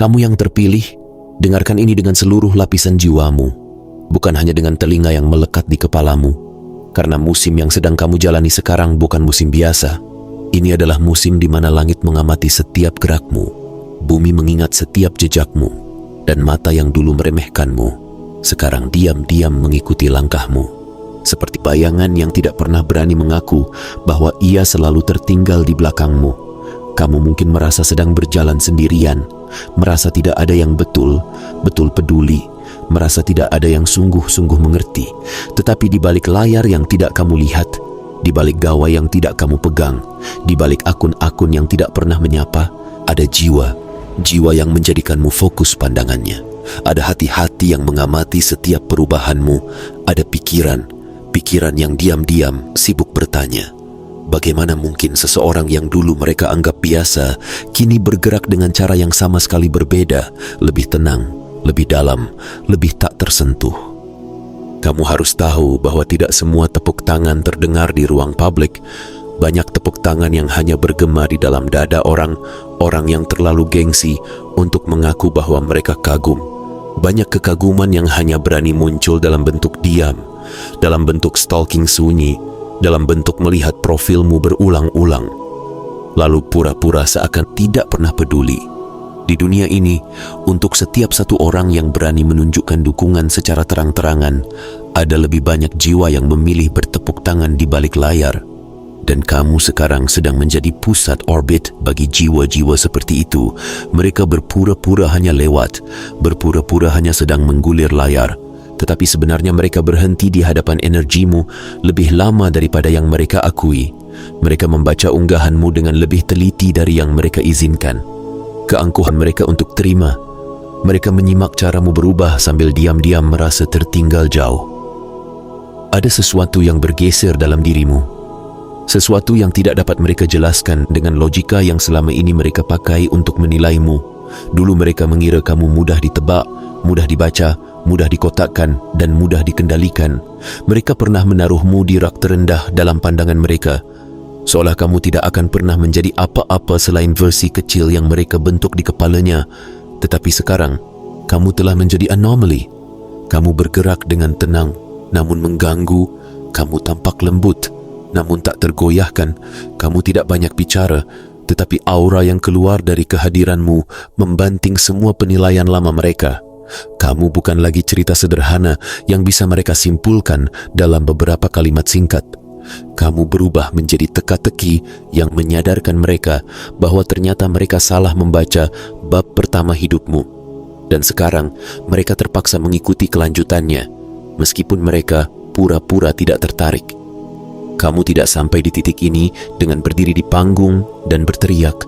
Kamu yang terpilih, dengarkan ini dengan seluruh lapisan jiwamu, bukan hanya dengan telinga yang melekat di kepalamu. Karena musim yang sedang kamu jalani sekarang bukan musim biasa. Ini adalah musim di mana langit mengamati setiap gerakmu, bumi mengingat setiap jejakmu, dan mata yang dulu meremehkanmu, sekarang diam-diam mengikuti langkahmu. Seperti bayangan yang tidak pernah berani mengaku bahwa ia selalu tertinggal di belakangmu. Kamu mungkin merasa sedang berjalan sendirian, merasa tidak ada yang betul-betul peduli, merasa tidak ada yang sungguh-sungguh mengerti. Tetapi di balik layar yang tidak kamu lihat, di balik gawai yang tidak kamu pegang, di balik akun-akun yang tidak pernah menyapa, ada jiwa yang menjadikanmu fokus pandangannya. Ada hati-hati yang mengamati setiap perubahanmu. Ada pikiran yang diam-diam sibuk bertanya, bagaimana mungkin seseorang yang dulu mereka anggap biasa, kini bergerak dengan cara yang sama sekali berbeda, lebih tenang, lebih dalam, lebih tak tersentuh. Kamu harus tahu bahwa tidak semua tepuk tangan terdengar di ruang publik. Banyak tepuk tangan yang hanya bergema di dalam dada orang yang terlalu gengsi untuk mengaku bahwa mereka kagum. Banyak kekaguman yang hanya berani muncul dalam bentuk diam, dalam bentuk stalking sunyi, dalam bentuk melihat profilmu berulang-ulang, lalu pura-pura seakan tidak pernah peduli. Di dunia ini, untuk setiap satu orang yang berani menunjukkan dukungan secara terang-terangan, ada lebih banyak jiwa yang memilih bertepuk tangan di balik layar. Dan kamu sekarang sedang menjadi pusat orbit bagi jiwa-jiwa seperti itu. Mereka berpura-pura hanya lewat, berpura-pura hanya sedang menggulir layar, tetapi sebenarnya mereka berhenti di hadapan energimu lebih lama daripada yang mereka akui. Mereka membaca unggahanmu dengan lebih teliti dari yang mereka izinkan. Keangkuhan mereka untuk terima. Mereka menyimak caramu berubah sambil diam-diam merasa tertinggal jauh. Ada sesuatu yang bergeser dalam dirimu. Sesuatu yang tidak dapat mereka jelaskan dengan logika yang selama ini mereka pakai untuk menilaimu. Dulu mereka mengira kamu mudah ditebak, mudah dibaca, mudah dikotakkan, dan mudah dikendalikan. Mereka pernah menaruhmu di rak terendah dalam pandangan mereka, seolah kamu tidak akan pernah menjadi apa-apa selain versi kecil yang mereka bentuk di kepalanya. Tetapi sekarang, kamu telah menjadi anomaly. Kamu bergerak dengan tenang, namun mengganggu. Kamu tampak lembut, namun tak tergoyahkan. Kamu tidak banyak bicara, tetapi aura yang keluar dari kehadiranmu membanting semua penilaian lama mereka. Kamu bukan lagi cerita sederhana yang bisa mereka simpulkan dalam beberapa kalimat singkat. Kamu berubah menjadi teka-teki yang menyadarkan mereka bahwa ternyata mereka salah membaca bab pertama hidupmu. Dan sekarang mereka terpaksa mengikuti kelanjutannya, meskipun mereka pura-pura tidak tertarik. Kamu tidak sampai di titik ini dengan berdiri di panggung dan berteriak.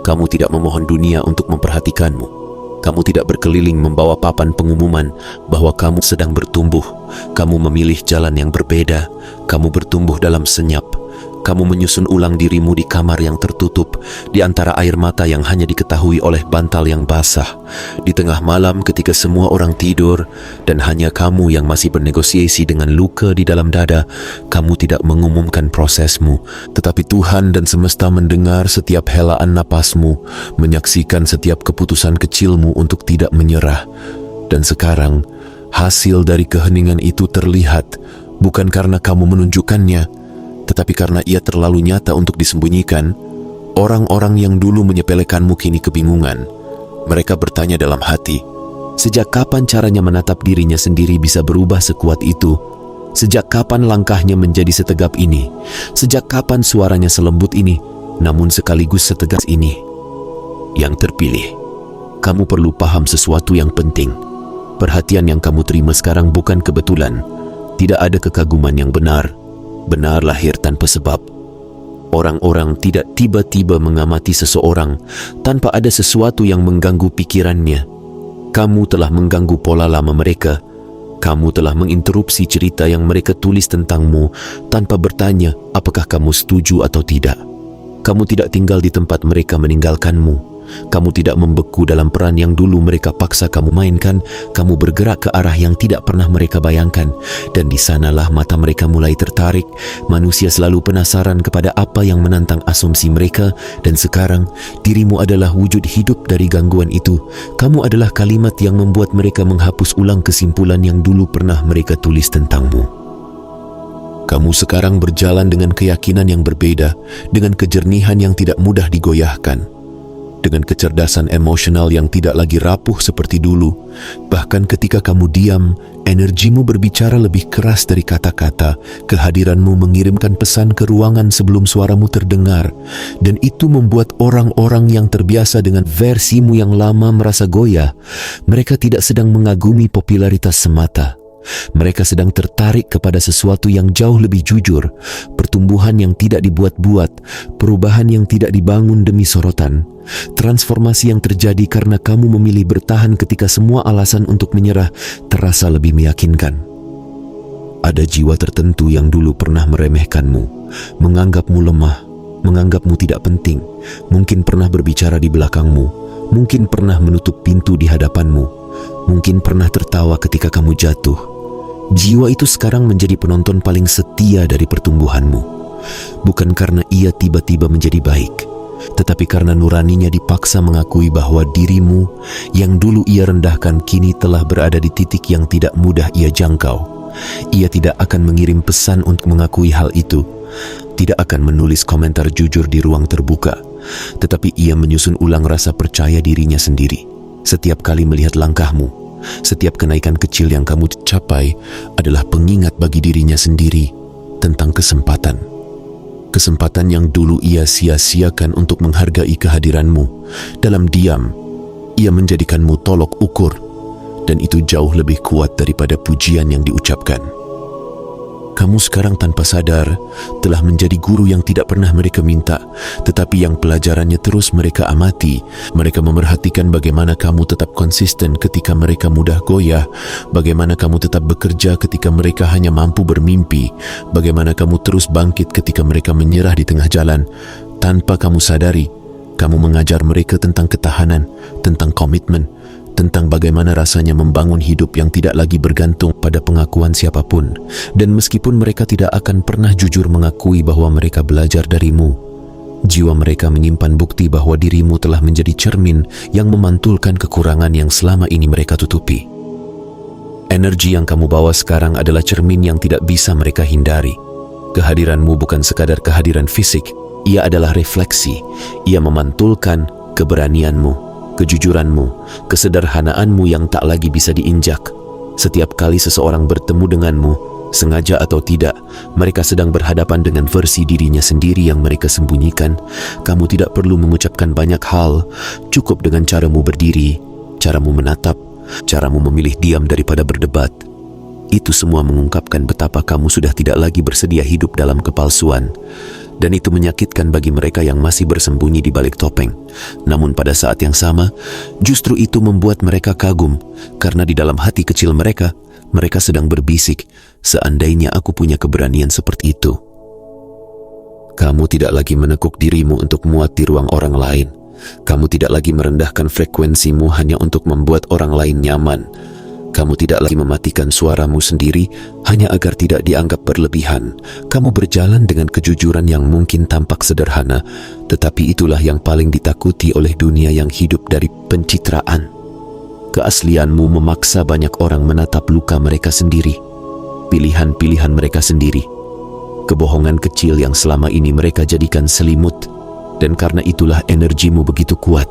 Kamu tidak memohon dunia untuk memperhatikanmu. Kamu tidak berkeliling membawa papan pengumuman bahwa kamu sedang bertumbuh. Kamu memilih jalan yang berbeda. Kamu bertumbuh dalam senyap. Kamu menyusun ulang dirimu di kamar yang tertutup, di antara air mata yang hanya diketahui oleh bantal yang basah, di tengah malam ketika semua orang tidur dan hanya kamu yang masih bernegosiasi dengan luka di dalam dada. Kamu tidak mengumumkan prosesmu, tetapi Tuhan dan semesta mendengar setiap helaan napasmu, menyaksikan setiap keputusan kecilmu untuk tidak menyerah. Dan sekarang, hasil dari keheningan itu terlihat, bukan karena kamu menunjukkannya, tetapi karena ia terlalu nyata untuk disembunyikan. Orang-orang yang dulu menyepelekanmu kini kebingungan. Mereka bertanya dalam hati, sejak kapan caranya menatap dirinya sendiri bisa berubah sekuat itu? Sejak kapan langkahnya menjadi setegap ini? Sejak kapan suaranya selembut ini, namun sekaligus setegas ini? Yang terpilih, kamu perlu paham sesuatu yang penting. Perhatian yang kamu terima sekarang bukan kebetulan. Tidak ada kekaguman yang benar lahir tanpa sebab. Orang-orang tidak tiba-tiba mengamati seseorang tanpa ada sesuatu yang mengganggu pikirannya. Kamu telah mengganggu pola lama mereka. Kamu telah menginterupsi cerita yang mereka tulis tentangmu tanpa bertanya apakah kamu setuju atau tidak. Kamu tidak tinggal di tempat mereka meninggalkanmu. Kamu tidak membeku dalam peran yang dulu mereka paksa kamu mainkan. Kamu bergerak ke arah yang tidak pernah mereka bayangkan. Dan di sanalah mata mereka mulai tertarik. Manusia selalu penasaran kepada apa yang menantang asumsi mereka. Dan sekarang, dirimu adalah wujud hidup dari gangguan itu. Kamu adalah kalimat yang membuat mereka menghapus ulang kesimpulan yang dulu pernah mereka tulis tentangmu. Kamu sekarang berjalan dengan keyakinan yang berbeda, dengan kejernihan yang tidak mudah digoyahkan, dengan kecerdasan emosional yang tidak lagi rapuh seperti dulu. Bahkan ketika kamu diam, energimu berbicara lebih keras dari kata-kata. Kehadiranmu mengirimkan pesan ke ruangan sebelum suaramu terdengar, dan itu membuat orang-orang yang terbiasa dengan versimu yang lama merasa goyah. Mereka tidak sedang mengagumi popularitas semata. Mereka sedang tertarik kepada sesuatu yang jauh lebih jujur, pertumbuhan yang tidak dibuat-buat, perubahan yang tidak dibangun demi sorotan, transformasi yang terjadi karena kamu memilih bertahan ketika semua alasan untuk menyerah terasa lebih meyakinkan. Ada jiwa tertentu yang dulu pernah meremehkanmu, menganggapmu lemah, menganggapmu tidak penting, mungkin pernah berbicara di belakangmu, mungkin pernah menutup pintu di hadapanmu, mungkin pernah tertawa ketika kamu jatuh. Jiwa itu sekarang menjadi penonton paling setia dari pertumbuhanmu. Bukan karena ia tiba-tiba menjadi baik, tetapi karena nuraninya dipaksa mengakui bahwa dirimu yang dulu ia rendahkan kini telah berada di titik yang tidak mudah ia jangkau. Ia tidak akan mengirim pesan untuk mengakui hal itu, tidak akan menulis komentar jujur di ruang terbuka, tetapi ia menyusun ulang rasa percaya dirinya sendiri. Setiap kali melihat langkahmu, setiap kenaikan kecil yang kamu capai adalah pengingat bagi dirinya sendiri tentang kesempatan. Kesempatan yang dulu ia sia-siakan untuk menghargai kehadiranmu. Dalam diam, ia menjadikanmu tolok ukur, dan itu jauh lebih kuat daripada pujian yang diucapkan. Kamu sekarang tanpa sadar telah menjadi guru yang tidak pernah mereka minta, tetapi yang pelajarannya terus mereka amati. Mereka memerhatikan bagaimana kamu tetap konsisten ketika mereka mudah goyah, bagaimana kamu tetap bekerja ketika mereka hanya mampu bermimpi, bagaimana kamu terus bangkit ketika mereka menyerah di tengah jalan. Tanpa kamu sadari, kamu mengajar mereka tentang ketahanan, tentang komitmen, tentang bagaimana rasanya membangun hidup yang tidak lagi bergantung pada pengakuan siapapun. Dan meskipun mereka tidak akan pernah jujur mengakui bahwa mereka belajar darimu, jiwa mereka menyimpan bukti bahwa dirimu telah menjadi cermin yang memantulkan kekurangan yang selama ini mereka tutupi. Energi yang kamu bawa sekarang adalah cermin yang tidak bisa mereka hindari. Kehadiranmu bukan sekadar kehadiran fisik, ia adalah refleksi. Ia memantulkan keberanianmu, kejujuranmu, kesederhanaanmu yang tak lagi bisa diinjak. Setiap kali seseorang bertemu denganmu, sengaja atau tidak, mereka sedang berhadapan dengan versi dirinya sendiri yang mereka sembunyikan. Kamu tidak perlu mengucapkan banyak hal, cukup dengan caramu berdiri, caramu menatap, caramu memilih diam daripada berdebat. Itu semua mengungkapkan betapa kamu sudah tidak lagi bersedia hidup dalam kepalsuan. Dan itu menyakitkan bagi mereka yang masih bersembunyi di balik topeng. Namun pada saat yang sama, justru itu membuat mereka kagum, karena di dalam hati kecil mereka, mereka sedang berbisik, seandainya aku punya keberanian seperti itu. Kamu tidak lagi menekuk dirimu untuk muat di ruang orang lain. Kamu tidak lagi merendahkan frekuensimu hanya untuk membuat orang lain nyaman. Kamu tidak lagi mematikan suaramu sendiri hanya agar tidak dianggap berlebihan. Kamu berjalan dengan kejujuran yang mungkin tampak sederhana, tetapi itulah yang paling ditakuti oleh dunia yang hidup dari pencitraan. Keaslianmu memaksa banyak orang menatap luka mereka sendiri, pilihan-pilihan mereka sendiri, kebohongan kecil yang selama ini mereka jadikan selimut. Dan karena itulah energimu begitu kuat.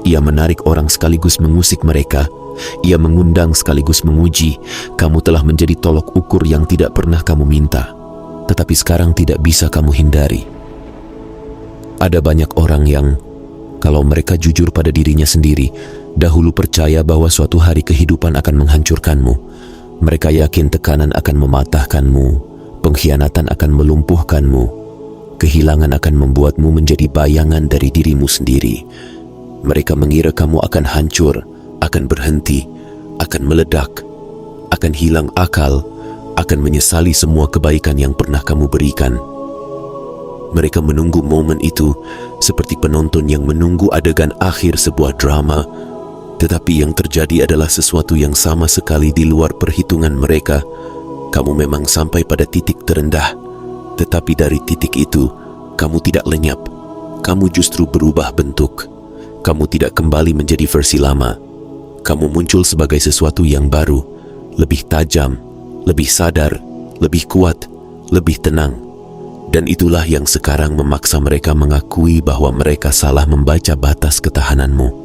Ia menarik orang sekaligus mengusik mereka. Ia mengundang sekaligus menguji. Kamu telah menjadi tolok ukur yang tidak pernah kamu minta, tetapi sekarang tidak bisa kamu hindari. Ada banyak orang yang, kalau mereka jujur pada dirinya sendiri, dahulu percaya bahwa suatu hari kehidupan akan menghancurkanmu. Mereka yakin tekanan akan mematahkanmu, pengkhianatan akan melumpuhkanmu, kehilangan akan membuatmu menjadi bayangan dari dirimu sendiri. Mereka mengira kamu akan hancur, akan berhenti, akan meledak, akan hilang akal, akan menyesali semua kebaikan yang pernah kamu berikan. Mereka menunggu momen itu seperti penonton yang menunggu adegan akhir sebuah drama. Tetapi yang terjadi adalah sesuatu yang sama sekali di luar perhitungan mereka. Kamu memang sampai pada titik terendah, tetapi dari titik itu, kamu tidak lenyap. Kamu justru berubah bentuk. Kamu tidak kembali menjadi versi lama. Kamu muncul sebagai sesuatu yang baru, lebih tajam, lebih sadar, lebih kuat, lebih tenang. Dan itulah yang sekarang memaksa mereka mengakui bahwa mereka salah membaca batas ketahananmu.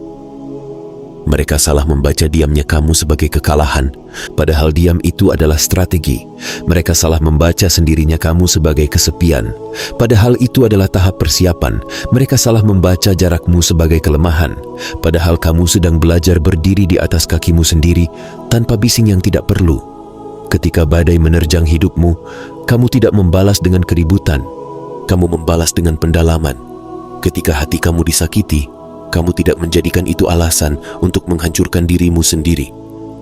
Mereka salah membaca diamnya kamu sebagai kekalahan, padahal diam itu adalah strategi. Mereka salah membaca sendirinya kamu sebagai kesepian, padahal itu adalah tahap persiapan. Mereka salah membaca jarakmu sebagai kelemahan, padahal kamu sedang belajar berdiri di atas kakimu sendiri tanpa bising yang tidak perlu. Ketika badai menerjang hidupmu, kamu tidak membalas dengan keributan, kamu membalas dengan pendalaman. Ketika hati kamu disakiti, kamu tidak menjadikan itu alasan untuk menghancurkan dirimu sendiri.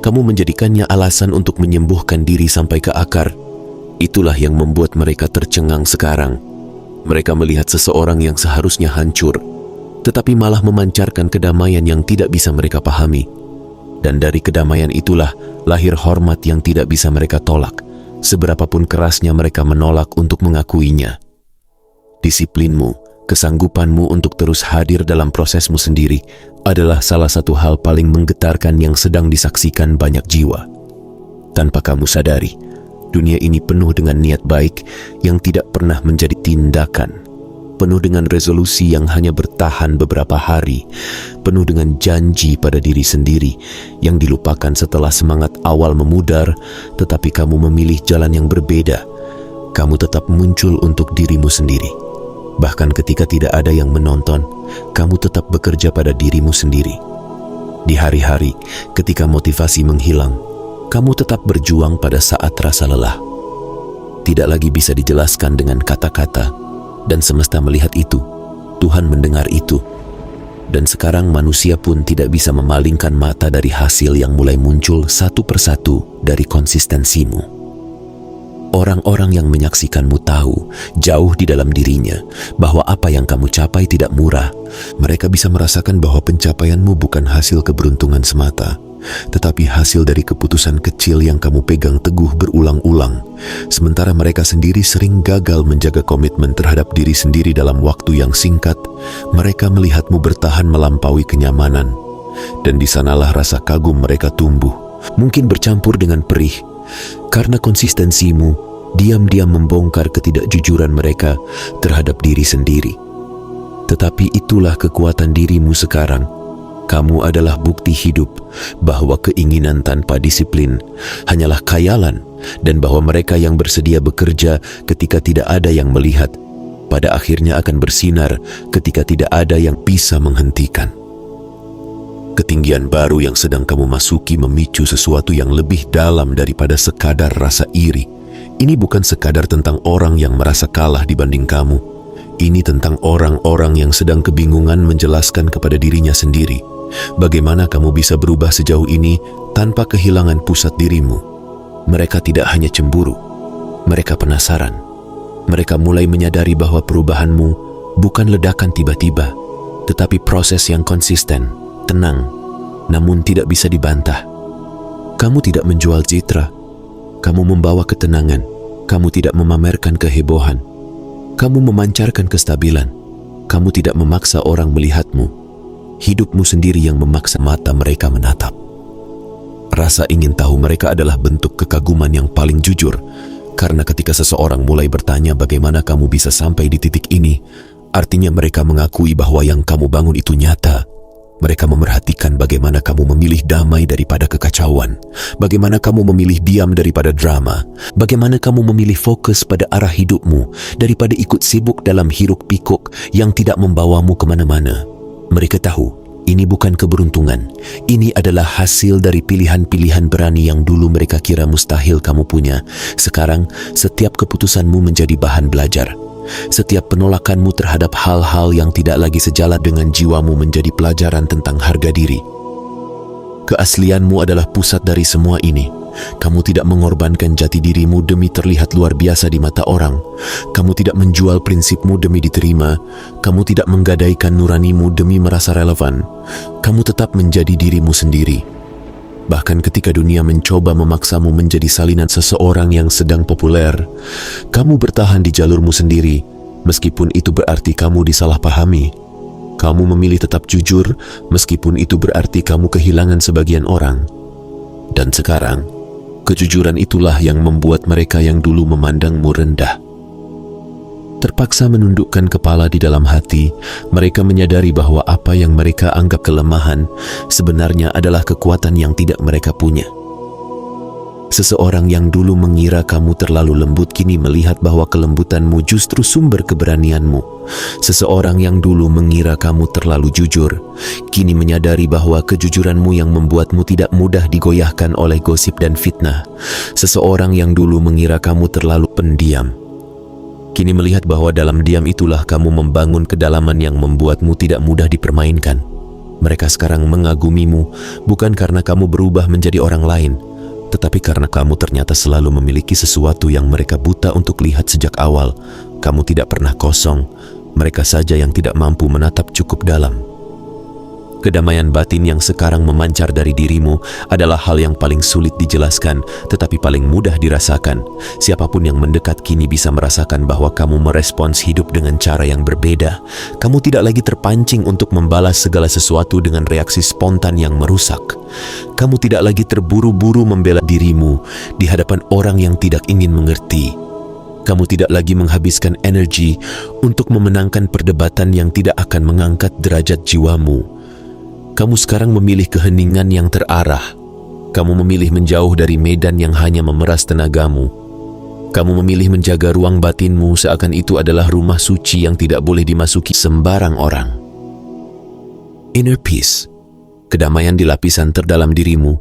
Kamu menjadikannya alasan untuk menyembuhkan diri sampai ke akar. Itulah yang membuat mereka tercengang sekarang. Mereka melihat seseorang yang seharusnya hancur, tetapi malah memancarkan kedamaian yang tidak bisa mereka pahami. Dan dari kedamaian itulah lahir hormat yang tidak bisa mereka tolak, seberapapun kerasnya mereka menolak untuk mengakuinya. Disiplinmu, kesanggupanmu untuk terus hadir dalam prosesmu sendiri adalah salah satu hal paling menggetarkan yang sedang disaksikan banyak jiwa. Tanpa kamu sadari, dunia ini penuh dengan niat baik yang tidak pernah menjadi tindakan, penuh dengan resolusi yang hanya bertahan beberapa hari, penuh dengan janji pada diri sendiri yang dilupakan setelah semangat awal memudar. Tetapi kamu memilih jalan yang berbeda. Kamu tetap muncul untuk dirimu sendiri. Bahkan ketika tidak ada yang menonton, kamu tetap bekerja pada dirimu sendiri. Di hari-hari ketika motivasi menghilang, kamu tetap berjuang pada saat rasa lelah. Tidak lagi bisa dijelaskan dengan kata-kata, dan semesta melihat itu, Tuhan mendengar itu. Dan sekarang manusia pun tidak bisa memalingkan mata dari hasil yang mulai muncul satu persatu dari konsistensimu. Orang-orang yang menyaksikanmu tahu, jauh di dalam dirinya, bahwa apa yang kamu capai tidak murah. Mereka bisa merasakan bahwa pencapaianmu bukan hasil keberuntungan semata, tetapi hasil dari keputusan kecil yang kamu pegang teguh berulang-ulang. Sementara mereka sendiri sering gagal menjaga komitmen terhadap diri sendiri dalam waktu yang singkat, mereka melihatmu bertahan melampaui kenyamanan. Dan di sanalah rasa kagum mereka tumbuh, mungkin bercampur dengan perih, karena konsistensimu diam-diam membongkar ketidakjujuran mereka terhadap diri sendiri. Tetapi itulah kekuatan dirimu sekarang. Kamu adalah bukti hidup bahwa keinginan tanpa disiplin hanyalah khayalan, dan bahwa mereka yang bersedia bekerja ketika tidak ada yang melihat, pada akhirnya akan bersinar ketika tidak ada yang bisa menghentikan. Ketinggian baru yang sedang kamu masuki memicu sesuatu yang lebih dalam daripada sekadar rasa iri. Ini bukan sekadar tentang orang yang merasa kalah dibanding kamu. Ini tentang orang-orang yang sedang kebingungan menjelaskan kepada dirinya sendiri bagaimana kamu bisa berubah sejauh ini tanpa kehilangan pusat dirimu. Mereka tidak hanya cemburu, mereka penasaran. Mereka mulai menyadari bahwa perubahanmu bukan ledakan tiba-tiba, tetapi proses yang konsisten, tenang, namun tidak bisa dibantah. Kamu tidak menjual citra, kamu membawa ketenangan. Kamu tidak memamerkan kehebohan, kamu memancarkan kestabilan. Kamu tidak memaksa orang melihatmu, hidupmu sendiri yang memaksa mata mereka menatap. Rasa ingin tahu mereka adalah bentuk kekaguman yang paling jujur, karena ketika seseorang mulai bertanya bagaimana kamu bisa sampai di titik ini, artinya mereka mengakui bahwa yang kamu bangun itu nyata. Mereka memerhatikan bagaimana kamu memilih damai daripada kekacauan, bagaimana kamu memilih diam daripada drama, bagaimana kamu memilih fokus pada arah hidupmu daripada ikut sibuk dalam hiruk-pikuk yang tidak membawamu kemana-mana. Mereka tahu, ini bukan keberuntungan, ini adalah hasil dari pilihan-pilihan berani yang dulu mereka kira mustahil kamu punya. Sekarang, setiap keputusanmu menjadi bahan belajar. Setiap penolakanmu terhadap hal-hal yang tidak lagi sejalan dengan jiwamu menjadi pelajaran tentang harga diri. Keaslianmu adalah pusat dari semua ini. Kamu tidak mengorbankan jati dirimu demi terlihat luar biasa di mata orang. Kamu tidak menjual prinsipmu demi diterima. Kamu tidak menggadaikan nuranimu demi merasa relevan. Kamu tetap menjadi dirimu sendiri. Bahkan ketika dunia mencoba memaksamu menjadi salinan seseorang yang sedang populer, kamu bertahan di jalurmu sendiri, meskipun itu berarti kamu disalahpahami. Kamu memilih tetap jujur, meskipun itu berarti kamu kehilangan sebagian orang. Dan sekarang, kejujuran itulah yang membuat mereka yang dulu memandangmu rendah terpaksa menundukkan kepala di dalam hati. Mereka menyadari bahwa apa yang mereka anggap kelemahan sebenarnya adalah kekuatan yang tidak mereka punya. Seseorang yang dulu mengira kamu terlalu lembut kini melihat bahwa kelembutanmu justru sumber keberanianmu. Seseorang yang dulu mengira kamu terlalu jujur kini menyadari bahwa kejujuranmu yang membuatmu tidak mudah digoyahkan oleh gosip dan fitnah. Seseorang yang dulu mengira kamu terlalu pendiam kini melihat bahwa dalam diam itulah kamu membangun kedalaman yang membuatmu tidak mudah dipermainkan. Mereka sekarang mengagumimu bukan karena kamu berubah menjadi orang lain, tetapi karena kamu ternyata selalu memiliki sesuatu yang mereka buta untuk lihat sejak awal. Kamu tidak pernah kosong, mereka saja yang tidak mampu menatap cukup dalam. Kedamaian batin yang sekarang memancar dari dirimu adalah hal yang paling sulit dijelaskan, tetapi paling mudah dirasakan. Siapapun yang mendekat kini bisa merasakan bahwa kamu merespons hidup dengan cara yang berbeda. Kamu tidak lagi terpancing untuk membalas segala sesuatu dengan reaksi spontan yang merusak. Kamu tidak lagi terburu-buru membela dirimu di hadapan orang yang tidak ingin mengerti. Kamu tidak lagi menghabiskan energi untuk memenangkan perdebatan yang tidak akan mengangkat derajat jiwamu. Kamu sekarang memilih keheningan yang terarah. Kamu memilih menjauh dari medan yang hanya memeras tenagamu. Kamu memilih menjaga ruang batinmu seakan itu adalah rumah suci yang tidak boleh dimasuki sembarang orang. Inner peace, kedamaian di lapisan terdalam dirimu,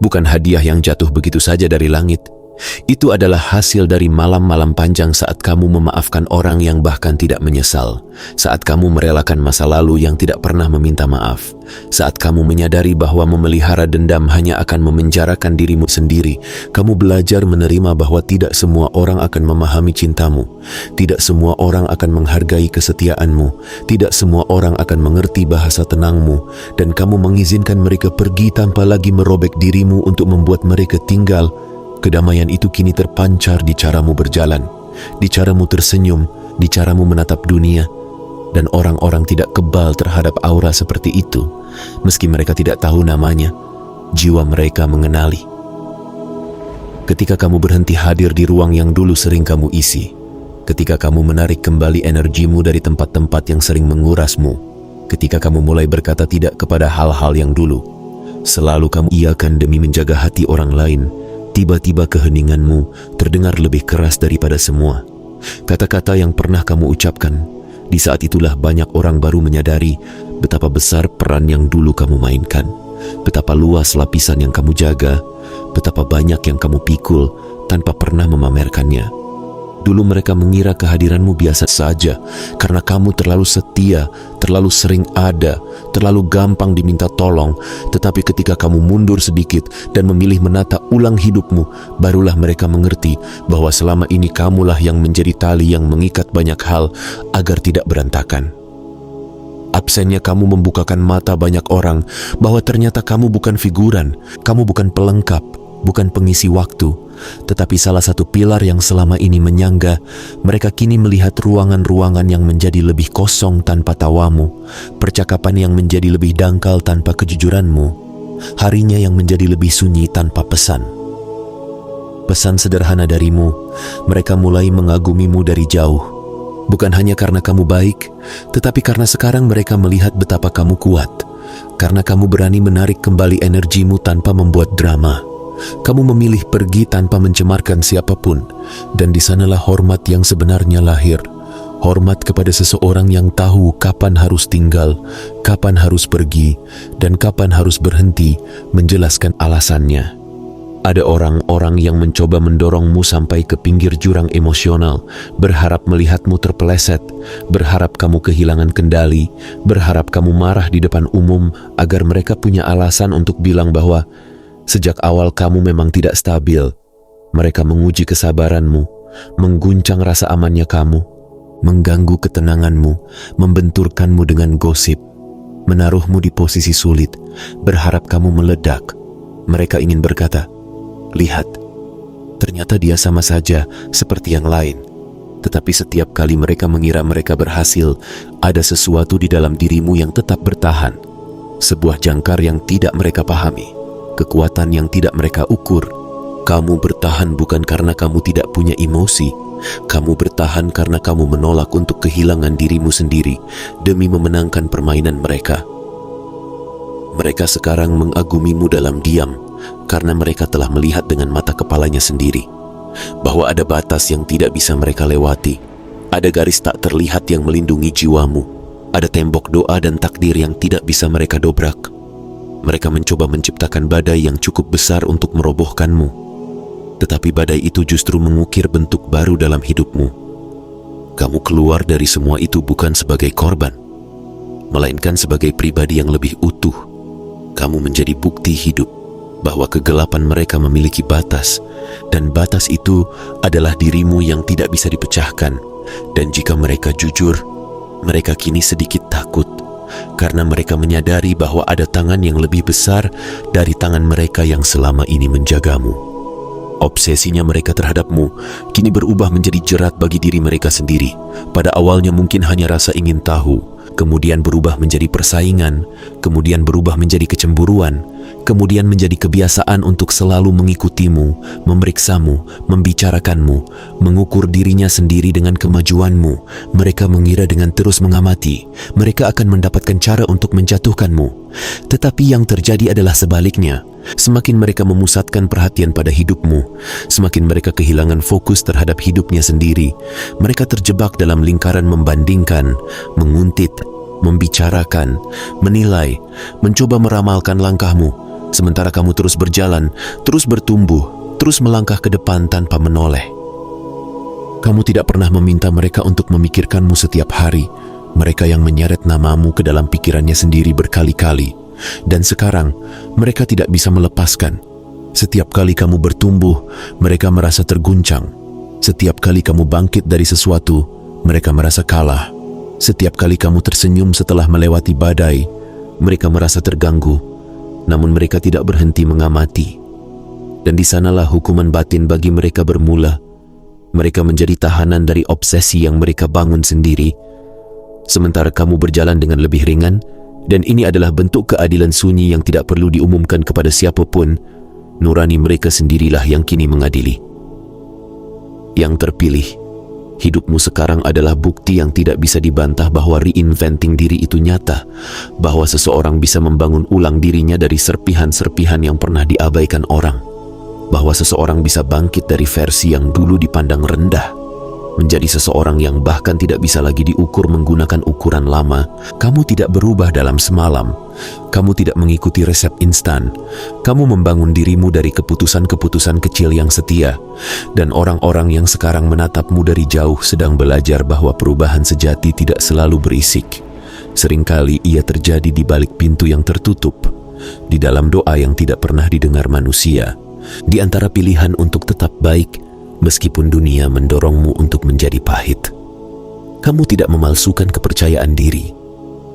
bukan hadiah yang jatuh begitu saja dari langit. Itu adalah hasil dari malam-malam panjang saat kamu memaafkan orang yang bahkan tidak menyesal, saat kamu merelakan masa lalu yang tidak pernah meminta maaf, saat kamu menyadari bahwa memelihara dendam hanya akan memenjarakan dirimu sendiri. Kamu belajar menerima bahwa tidak semua orang akan memahami cintamu, tidak semua orang akan menghargai kesetiaanmu, tidak semua orang akan mengerti bahasa tenangmu, dan kamu mengizinkan mereka pergi tanpa lagi merobek dirimu untuk membuat mereka tinggal. Kedamaian itu kini terpancar di caramu berjalan, di caramu tersenyum, di caramu menatap dunia, dan orang-orang tidak kebal terhadap aura seperti itu. Meski mereka tidak tahu namanya, jiwa mereka mengenali. Ketika kamu berhenti hadir di ruang yang dulu sering kamu isi, ketika kamu menarik kembali energimu dari tempat-tempat yang sering mengurasmu, ketika kamu mulai berkata tidak kepada hal-hal yang dulu selalu kamu iakan demi menjaga hati orang lain, tiba-tiba keheninganmu terdengar lebih keras daripada semua kata-kata yang pernah kamu ucapkan. Di saat itulah banyak orang baru menyadari betapa besar peran yang dulu kamu mainkan, betapa luas lapisan yang kamu jaga, betapa banyak yang kamu pikul tanpa pernah memamerkannya. Dulu mereka mengira kehadiranmu biasa saja karena kamu terlalu setia, terlalu sering ada, terlalu gampang diminta tolong. Tetapi ketika kamu mundur sedikit dan memilih menata ulang hidupmu, barulah mereka mengerti bahwa selama ini kamulah yang menjadi tali yang mengikat banyak hal agar tidak berantakan. Absennya kamu membukakan mata banyak orang bahwa ternyata kamu bukan figuran, kamu bukan pelengkap, bukan pengisi waktu, tetapi salah satu pilar yang selama ini menyangga. Mereka kini melihat ruangan-ruangan yang menjadi lebih kosong tanpa tawamu, percakapan yang menjadi lebih dangkal tanpa kejujuranmu, harinya yang menjadi lebih sunyi tanpa pesan. Pesan sederhana darimu, mereka mulai mengagumimu dari jauh. Bukan hanya karena kamu baik, tetapi karena sekarang mereka melihat betapa kamu kuat, karena kamu berani menarik kembali energimu tanpa membuat drama. Kamu memilih pergi tanpa mencemarkan siapapun, dan di sanalah hormat yang sebenarnya lahir. Hormat kepada seseorang yang tahu kapan harus tinggal, kapan harus pergi, dan kapan harus berhenti menjelaskan alasannya. Ada orang-orang yang mencoba mendorongmu sampai ke pinggir jurang emosional, berharap melihatmu terpeleset, berharap kamu kehilangan kendali, berharap kamu marah di depan umum agar mereka punya alasan untuk bilang bahwa Sejak awal kamu memang tidak stabil. Mereka menguji kesabaranmu, mengguncang rasa amannya kamu, mengganggu ketenanganmu, membenturkanmu dengan gosip, menaruhmu di posisi sulit, berharap kamu meledak. Mereka ingin berkata, "Lihat, ternyata dia sama saja seperti yang lain." Tetapi setiap kali mereka mengira mereka berhasil, ada sesuatu di dalam dirimu yang tetap bertahan. Sebuah jangkar yang tidak mereka pahami, kekuatan yang tidak mereka ukur. Kamu bertahan bukan karena kamu tidak punya emosi. Kamu bertahan karena kamu menolak untuk kehilangan dirimu sendiri demi memenangkan permainan mereka. Mereka sekarang mengagumimu dalam diam karena mereka telah melihat dengan mata kepalanya sendiri bahwa ada batas yang tidak bisa mereka lewati. Ada garis tak terlihat yang melindungi jiwamu. Ada tembok doa dan takdir yang tidak bisa mereka dobrak. Mereka mencoba menciptakan badai yang cukup besar untuk merobohkanmu. Tetapi badai itu justru mengukir bentuk baru dalam hidupmu. Kamu keluar dari semua itu bukan sebagai korban, melainkan sebagai pribadi yang lebih utuh. Kamu menjadi bukti hidup bahwa kegelapan mereka memiliki batas, dan batas itu adalah dirimu yang tidak bisa dipecahkan. Dan jika mereka jujur, mereka kini sedikit takut, karena mereka menyadari bahwa ada tangan yang lebih besar dari tangan mereka yang selama ini menjagamu. Obsesinya mereka terhadapmu kini berubah menjadi jerat bagi diri mereka sendiri. Pada awalnya mungkin hanya rasa ingin tahu, kemudian berubah menjadi persaingan, kemudian berubah menjadi kecemburuan, kemudian menjadi kebiasaan untuk selalu mengikutimu, memeriksamu, membicarakanmu, mengukur dirinya sendiri dengan kemajuanmu. Mereka mengira dengan terus mengamati, mereka akan mendapatkan cara untuk menjatuhkanmu. Tetapi yang terjadi adalah sebaliknya. Semakin mereka memusatkan perhatian pada hidupmu, semakin mereka kehilangan fokus terhadap hidupnya sendiri. Mereka terjebak dalam lingkaran membandingkan, menguntit, membicarakan, menilai, mencoba meramalkan langkahmu, sementara kamu terus berjalan, terus bertumbuh, terus melangkah ke depan tanpa menoleh. Kamu tidak pernah meminta mereka untuk memikirkanmu setiap hari, mereka yang menyeret namamu ke dalam pikirannya sendiri berkali-kali. Dan sekarang, mereka tidak bisa melepaskan. Setiap kali kamu bertumbuh, mereka merasa terguncang. Setiap kali kamu bangkit dari sesuatu, mereka merasa kalah. Setiap kali kamu tersenyum setelah melewati badai, mereka merasa terganggu. Namun mereka tidak berhenti mengamati. Dan di sanalah hukuman batin bagi mereka bermula. Mereka menjadi tahanan dari obsesi yang mereka bangun sendiri. Sementara kamu berjalan dengan lebih ringan, dan ini adalah bentuk keadilan sunyi yang tidak perlu diumumkan kepada siapapun. Nurani mereka sendirilah yang kini mengadili. Yang terpilih, hidupmu sekarang adalah bukti yang tidak bisa dibantah bahwa reinventing diri itu nyata, bahwa seseorang bisa membangun ulang dirinya dari serpihan-serpihan yang pernah diabaikan orang, bahwa seseorang bisa bangkit dari versi yang dulu dipandang rendah, menjadi seseorang yang bahkan tidak bisa lagi diukur menggunakan ukuran lama. Kamu tidak berubah dalam semalam. Kamu tidak mengikuti resep instan. Kamu membangun dirimu dari keputusan-keputusan kecil yang setia. Dan orang-orang yang sekarang menatapmu dari jauh sedang belajar bahwa perubahan sejati tidak selalu berisik. Seringkali ia terjadi di balik pintu yang tertutup, di dalam doa yang tidak pernah didengar manusia, di antara pilihan untuk tetap baik meskipun dunia mendorongmu untuk menjadi pahit. Kamu tidak memalsukan kepercayaan diri.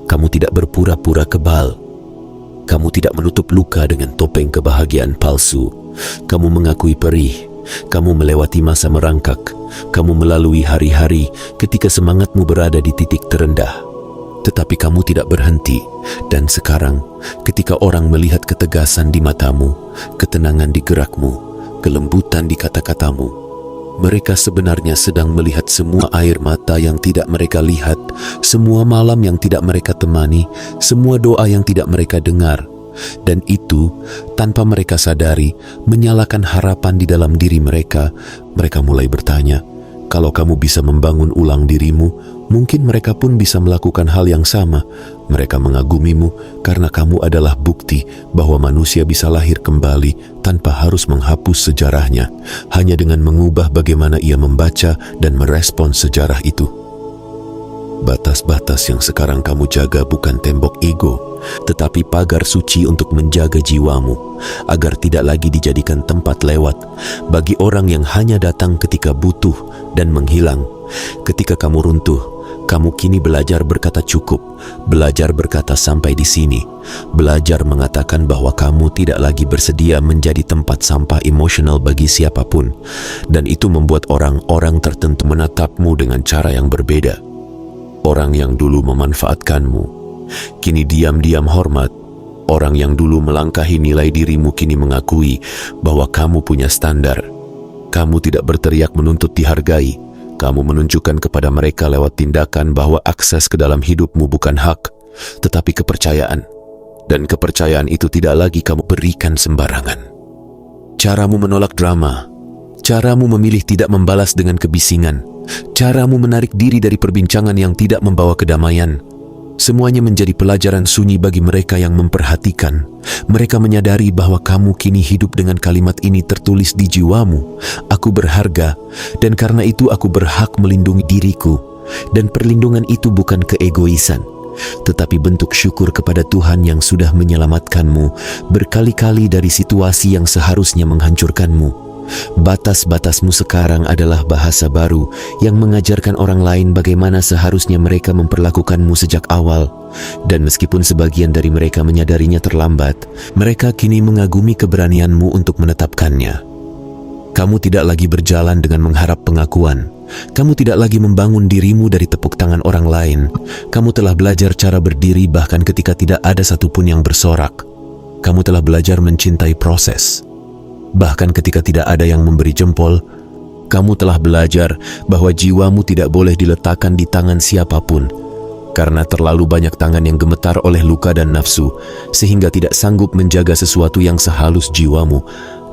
Kamu tidak berpura-pura kebal. Kamu tidak menutup luka dengan topeng kebahagiaan palsu. Kamu mengakui perih. Kamu melewati masa merangkak. Kamu melalui hari-hari ketika semangatmu berada di titik terendah. Tetapi kamu tidak berhenti. Dan sekarang, ketika orang melihat ketegasan di matamu, ketenangan di gerakmu, kelembutan di kata-katamu, mereka sebenarnya sedang melihat semua air mata yang tidak mereka lihat, semua malam yang tidak mereka temani, semua doa yang tidak mereka dengar. Dan itu, tanpa mereka sadari, menyalakan harapan di dalam diri mereka. Mereka mulai bertanya, kalau kamu bisa membangun ulang dirimu, mungkin mereka pun bisa melakukan hal yang sama. Mereka mengagumimu karena kamu adalah bukti bahwa manusia bisa lahir kembali tanpa harus menghapus sejarahnya, hanya dengan mengubah bagaimana ia membaca dan merespons sejarah itu. Batas-batas yang sekarang kamu jaga bukan tembok ego, tetapi pagar suci untuk menjaga jiwamu, agar tidak lagi dijadikan tempat lewat bagi orang yang hanya datang ketika butuh dan menghilang. Ketika kamu runtuh, kamu kini belajar berkata cukup, belajar berkata sampai di sini, belajar mengatakan bahwa kamu tidak lagi bersedia menjadi tempat sampah emosional bagi siapapun, dan itu membuat orang-orang tertentu menatapmu dengan cara yang berbeda. Orang yang dulu memanfaatkanmu, kini diam-diam hormat. Orang yang dulu melangkahi nilai dirimu kini mengakui bahwa kamu punya standar. Kamu tidak berteriak menuntut dihargai. Kamu menunjukkan kepada mereka lewat tindakan bahwa akses ke dalam hidupmu bukan hak, tetapi kepercayaan. Dan kepercayaan itu tidak lagi kamu berikan sembarangan. Caramu menolak drama, caramu memilih tidak membalas dengan kebisingan, caramu menarik diri dari perbincangan yang tidak membawa kedamaian, semuanya menjadi pelajaran sunyi bagi mereka yang memperhatikan. Mereka menyadari bahwa kamu kini hidup dengan kalimat ini tertulis di jiwamu: aku berharga, dan karena itu aku berhak melindungi diriku. Dan perlindungan itu bukan keegoisan, tetapi bentuk syukur kepada Tuhan yang sudah menyelamatkanmu berkali-kali dari situasi yang seharusnya menghancurkanmu. Batas-batasmu sekarang adalah bahasa baru yang mengajarkan orang lain bagaimana seharusnya mereka memperlakukanmu sejak awal. Dan meskipun sebagian dari mereka menyadarinya terlambat, mereka kini mengagumi keberanianmu untuk menetapkannya. Kamu tidak lagi berjalan dengan mengharap pengakuan. Kamu tidak lagi membangun dirimu dari tepuk tangan orang lain. Kamu telah belajar cara berdiri bahkan ketika tidak ada satupun yang bersorak. Kamu telah belajar mencintai proses. Bahkan ketika tidak ada yang memberi jempol, kamu telah belajar bahwa jiwamu tidak boleh diletakkan di tangan siapapun, karena terlalu banyak tangan yang gemetar oleh luka dan nafsu, sehingga tidak sanggup menjaga sesuatu yang sehalus jiwamu,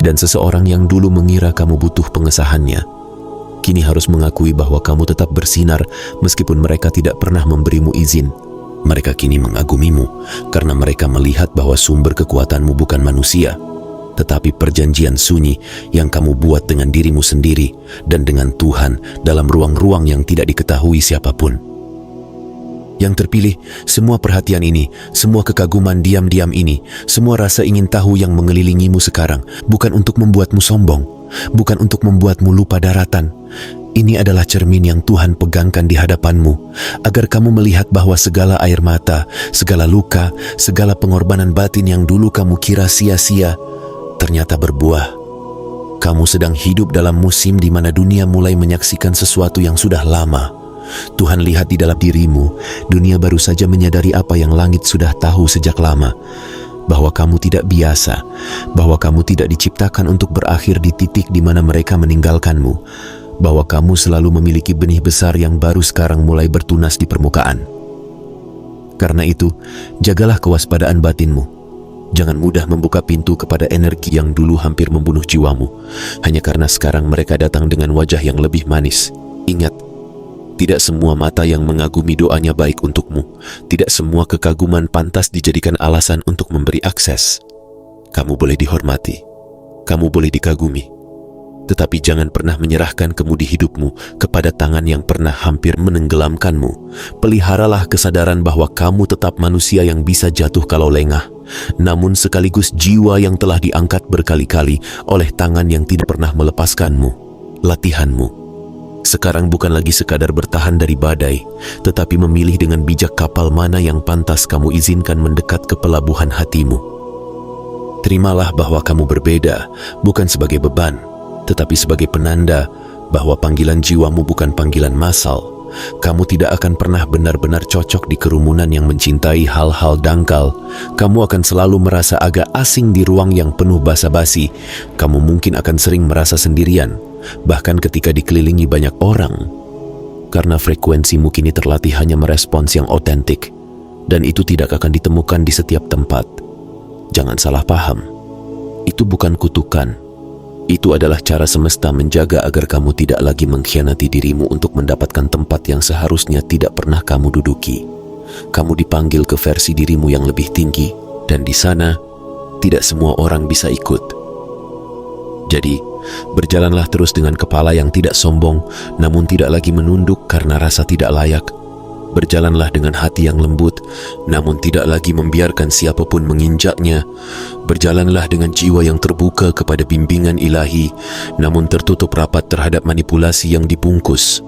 dan seseorang yang dulu mengira kamu butuh pengesahannya, kini harus mengakui bahwa kamu tetap bersinar meskipun mereka tidak pernah memberimu izin. Mereka kini mengagumimu karena mereka melihat bahwa sumber kekuatanmu bukan manusia, tetapi perjanjian sunyi yang kamu buat dengan dirimu sendiri dan dengan Tuhan dalam ruang-ruang yang tidak diketahui siapapun. Yang terpilih, semua perhatian ini, semua kekaguman diam-diam ini, semua rasa ingin tahu yang mengelilingimu sekarang, bukan untuk membuatmu sombong, bukan untuk membuatmu lupa daratan. Ini adalah cermin yang Tuhan pegangkan di hadapanmu, agar kamu melihat bahwa segala air mata, segala luka, segala pengorbanan batin yang dulu kamu kira sia-sia, ternyata berbuah. Kamu sedang hidup dalam musim di mana dunia mulai menyaksikan sesuatu yang sudah lama. Tuhan lihat di dalam dirimu, dunia baru saja menyadari apa yang langit sudah tahu sejak lama, bahwa kamu tidak biasa, bahwa kamu tidak diciptakan untuk berakhir di titik di mana mereka meninggalkanmu, bahwa kamu selalu memiliki benih besar yang baru sekarang mulai bertunas di permukaan. Karena itu, jagalah kewaspadaan batinmu. Jangan mudah membuka pintu kepada energi yang dulu hampir membunuh jiwamu, hanya karena sekarang mereka datang dengan wajah yang lebih manis. Ingat, tidak semua mata yang mengagumi doanya baik untukmu. Tidak semua kekaguman pantas dijadikan alasan untuk memberi akses. Kamu boleh dihormati, kamu boleh dikagumi, tetapi jangan pernah menyerahkan kemudi hidupmu kepada tangan yang pernah hampir menenggelamkanmu. Peliharalah kesadaran bahwa kamu tetap manusia yang bisa jatuh kalau lengah, namun sekaligus jiwa yang telah diangkat berkali-kali oleh tangan yang tidak pernah melepaskanmu. Latihanmu sekarang bukan lagi sekadar bertahan dari badai, tetapi memilih dengan bijak kapal mana yang pantas kamu izinkan mendekat ke pelabuhan hatimu. Terimalah bahwa kamu berbeda, bukan sebagai beban, tetapi sebagai penanda bahwa panggilan jiwamu bukan panggilan massal. Kamu tidak akan pernah benar-benar cocok di kerumunan yang mencintai hal-hal dangkal. Kamu akan selalu merasa agak asing di ruang yang penuh basa-basi. Kamu mungkin akan sering merasa sendirian, bahkan ketika dikelilingi banyak orang. Karena frekuensimu kini terlatih hanya merespons yang otentik, dan itu tidak akan ditemukan di setiap tempat. Jangan salah paham, itu bukan kutukan. Itu adalah cara semesta menjaga agar kamu tidak lagi mengkhianati dirimu untuk mendapatkan tempat yang seharusnya tidak pernah kamu duduki. Kamu dipanggil ke versi dirimu yang lebih tinggi, dan di sana tidak semua orang bisa ikut. Jadi, berjalanlah terus dengan kepala yang tidak sombong, namun tidak lagi menunduk karena rasa tidak layak. Berjalanlah dengan hati yang lembut, namun tidak lagi membiarkan siapapun menginjaknya. Berjalanlah dengan jiwa yang terbuka kepada bimbingan ilahi, namun tertutup rapat terhadap manipulasi yang dibungkus.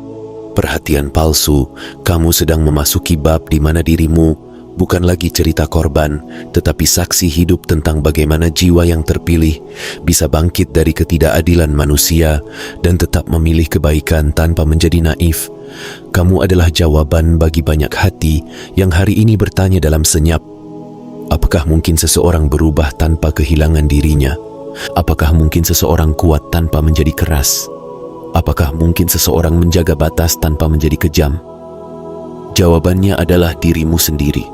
Perhatian palsu, kamu sedang memasuki bab di mana dirimu bukan lagi cerita korban, tetapi saksi hidup tentang bagaimana jiwa yang terpilih bisa bangkit dari ketidakadilan manusia dan tetap memilih kebaikan tanpa menjadi naif. Kamu adalah jawaban bagi banyak hati yang hari ini bertanya dalam senyap, apakah mungkin seseorang berubah tanpa kehilangan dirinya? Apakah mungkin seseorang kuat tanpa menjadi keras? Apakah mungkin seseorang menjaga batas tanpa menjadi kejam? Jawabannya adalah dirimu sendiri.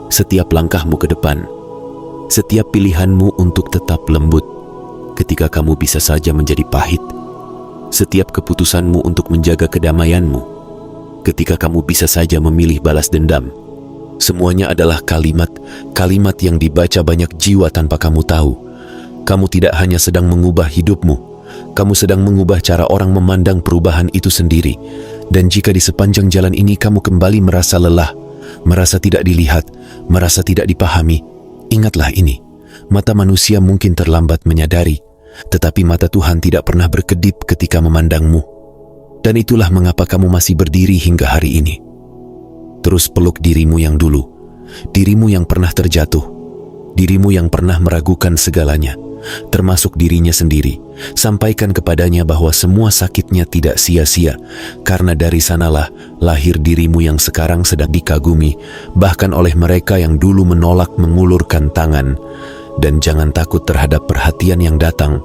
Setiap langkahmu ke depan, setiap pilihanmu untuk tetap lembut ketika kamu bisa saja menjadi pahit, setiap keputusanmu untuk menjaga kedamaianmu ketika kamu bisa saja memilih balas dendam, semuanya adalah kalimat yang dibaca banyak jiwa tanpa kamu tahu. Kamu tidak hanya sedang mengubah hidupmu, kamu sedang mengubah cara orang memandang perubahan itu sendiri. Dan jika di sepanjang jalan ini kamu kembali merasa lelah, merasa tidak dilihat, merasa tidak dipahami, ingatlah ini, mata manusia mungkin terlambat menyadari, tetapi mata Tuhan tidak pernah berkedip ketika memandangmu. Dan itulah mengapa kamu masih berdiri hingga hari ini. Terus peluk dirimu yang dulu, dirimu yang pernah terjatuh, dirimu yang pernah meragukan segalanya, termasuk dirinya sendiri. Sampaikan kepadanya bahwa semua sakitnya tidak sia-sia, karena dari sanalah lahir dirimu yang sekarang sedang dikagumi, bahkan oleh mereka yang dulu menolak mengulurkan tangan. Dan jangan takut terhadap perhatian yang datang.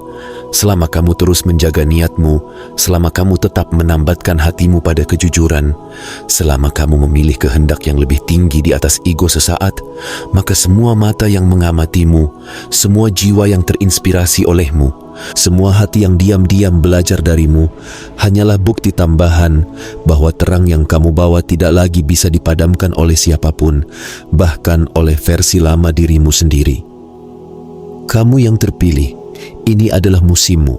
Selama kamu terus menjaga niatmu, selama kamu tetap menambatkan hatimu pada kejujuran, selama kamu memilih kehendak yang lebih tinggi di atas ego sesaat, maka semua mata yang mengamatimu, semua jiwa yang terinspirasi olehmu, semua hati yang diam-diam belajar darimu, hanyalah bukti tambahan bahwa terang yang kamu bawa tidak lagi bisa dipadamkan oleh siapapun, bahkan oleh versi lama dirimu sendiri. Kamu yang terpilih, ini adalah musimmu.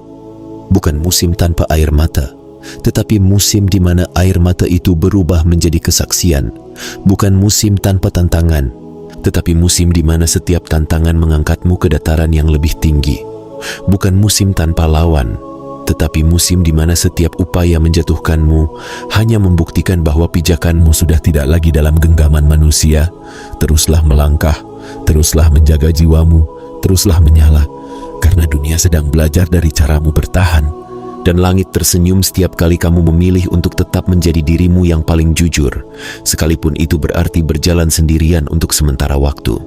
Bukan musim tanpa air mata, tetapi musim di mana air mata itu berubah menjadi kesaksian. Bukan musim tanpa tantangan, tetapi musim di mana setiap tantangan mengangkatmu ke dataran yang lebih tinggi. Bukan musim tanpa lawan, tetapi musim di mana setiap upaya menjatuhkanmu hanya membuktikan bahwa pijakanmu sudah tidak lagi dalam genggaman manusia. Teruslah melangkah, teruslah menjaga jiwamu, teruslah menyala, karena dunia sedang belajar dari caramu bertahan, dan langit tersenyum setiap kali kamu memilih untuk tetap menjadi dirimu yang paling jujur, sekalipun itu berarti berjalan sendirian untuk sementara waktu.